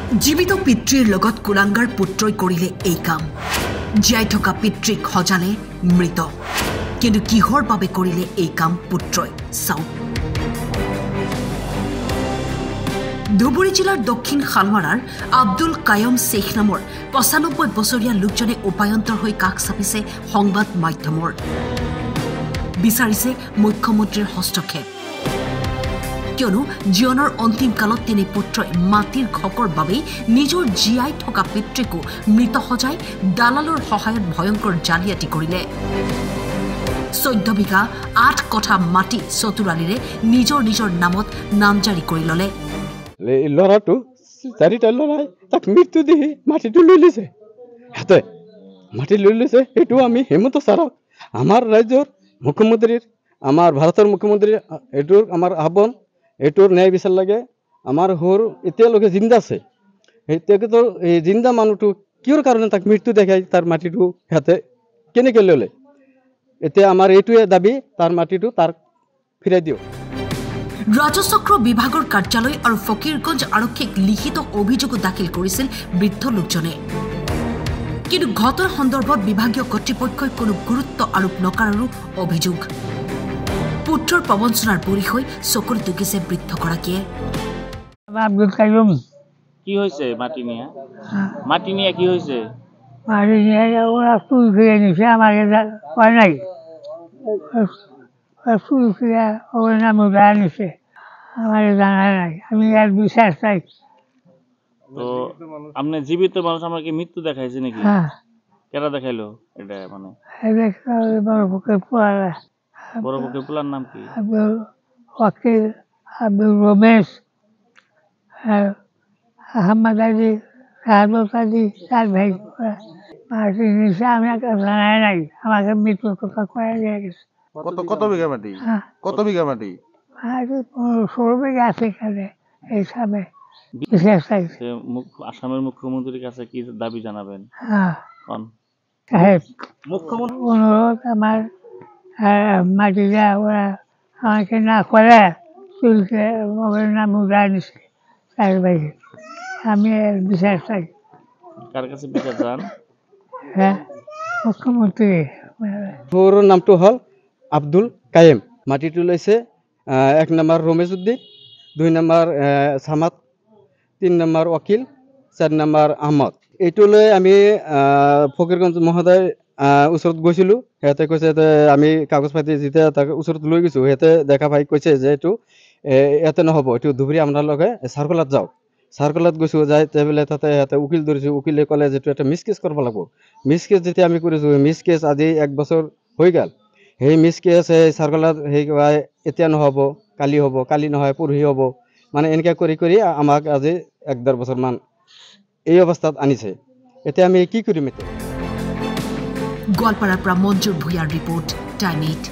জীৱিত পিতৃৰ লগত কুলাংগাৰ পুত্ৰই কৰিলে এই কাম। জীয়াই থকা পিতৃক সজালে মৃত। কিন্তু কিহৰ বাবে কৰিলে এই কাম পুত্ৰই? চাওক। ধুবুৰী জিলাৰ দক্ষিণ শালমাৰাৰ আব্দুল কায়ম শ্বেখ নামৰ ৯৫ বছৰীয়া লোকজনে উপায়ন্তৰ হৈ কাষ চাপিছে সংবাদ মাধ্যমৰ। বিচাৰিছে মুখ্যমন্ত্ৰীৰ হস্তক্ষেপ। কিয়নো জীৱনৰ অন্তিম কালত তিনি পুত্ৰই মাটিৰ ঘকৰ বাবেই নিজৰ জীয়াই থকা পিতৃকো মৃত সজাই দালালৰ সহায়ত ভয়ংকৰ জালিয়াতি কৰিলে। ১৪ বিঘা ৮ কঠা মাটি চতুৰালিৰে নিজৰ নিজৰ নামত নামজাৰি কৰি ল'লে। ল'ৰাটো ৪টা ল'ৰাই তাক মৃত্যু দি মাটিটো লৈ লৈছে। সিহঁতে মাটি লৈ লৈছে। সেইটো আমি হেমন্ত ছাৰক, আমাৰ ৰাজ্যৰ মুখ্যমন্ত্ৰীৰ, আমাৰ ভাৰতৰ মুখ্যমন্ত্ৰীৰ এইটোৰ আমাৰ আহ্বান, এইটোৰ ন্যায় বিচাৰ লাগে। আমাৰ সৰু এতিয়ালৈকে জিন্দা আছে। তেখেতৰ এই জিন্দা মানুহটো কিহৰ কাৰণে তাক মৃত্যু দেখাই তাৰ মাটিটো সিহঁতে কেনেকৈ ল'লে? এতিয়া আমাৰ এইটোৱে দাবী, তাৰ মাটিটো তাৰ ফিৰাই দিয়ক। ৰাজচক্ৰ বিভাগৰ কাৰ্যালয় আৰু ফকীৰগঞ্জ আৰক্ষীক লিখিত অভিযোগো দাখিল কৰিছিল বৃদ্ধ লোকজনে। কিন্তু ঘটনাৰ সন্দৰ্ভত বিভাগীয় কৰ্তৃপক্ষই কোনো গুৰুত্ব আৰোপ নকৰাৰো অভিযোগ। পুত্ৰৰ প্ৰবঞ্চনাৰ বলি হৈ চকুৰ টুকিছে বৃদ্ধগৰাকীয়ে। আব্দুল কায়ুম কি হৈছে? মাটি নিয়া কি হৈছে? মাটি নিয়ে ওরা চুল ফিরে নিছে, আমাকে কয় নাই। চুল ফিরে ওর নাম উঠা নিছে, আমাকে জানা নাই। আমি আর বিশ্বাস চাই। তো আপনি জীবিত মানুষ আমাকে মৃত্যু দেখাইছে নাকি? কেটা দেখাইলো এটা? মানে বড় পুকুর পোয়ালা। বড় পুকুর পোলার নাম কি? আব্দুল ওয়াকিল, আব্দুল রমেশ, আহমদ আলী, শাহাদত আলী, 4 ভাই। মাটি নিচে আমি জানাই নাই, আমাকে মৃত্যুর কথা কয়ে দিয়ে গেছে। কত বিঘা মাটি? কত বিঘা মাটি? মাটি 16 বিঘা আছে এখানে এই সামনে। আসামের মুখ্যমন্ত্রীর কাছে কি দাবি জানাবেন? মুখ্যমন্ত্রী অনুরোধ, আমার মাটিটা ওরা আমাকে না করে চুলকে ওর নাম উড়ায় নিছে 4 ভাই। আমি বিচার চাই। কার কাছে বিচার চান? হ্যাঁ, মুখ্যমন্ত্রী। ওর নামটো হল আব্দুল কায়েম। মাটিটো লৈছে 1 number Ramesh Uddin, 2 number Samad, 3 number Wakil, 4 number Ahmed. এইটো লৈ আমি ফকীৰগঞ্জ মহোদয় ওচৰত গৈছিলোঁ। সিহঁতে কৈছে যে আমি কাগজ পাতি যেতিয়া তাক ওচৰত লৈ গৈছোঁ, সিহঁতে দেখা পাই কৈছে যে এইটো ইয়াতে নহ'ব, এইটো ধুবুৰী আপোনালোকে চাৰ্কলত যাওক। চাৰ্কলত গৈছোঁ, যাই বোলে তাতে সিহঁতে উকিল ধৰিছোঁ। উকিলে ক'লে যে এটা মিছ কেছ কৰিব লাগিব। মিছ কেছ যেতিয়া আমি কৰিছোঁ, মিছ কেছ আজি 1 বছৰ হৈ গ'ল। সেই মিছ কেছ চাৰ্কলত সেই এতিয়া নহ'ব, কালি হ'ব, কালি নহয় পৰহি হ'ব, মানে এনেকৈ কৰি কৰি আমাক আজি 1-1.5 বছৰমান এই অৱস্থাত আনিছে। এতিয়া আমি কি কৰিম? এতিয়া গোৱালপাৰাৰ পৰা মঞ্জুৰ ভূঞাৰ ৰিপৰ্ট, টাইম 8।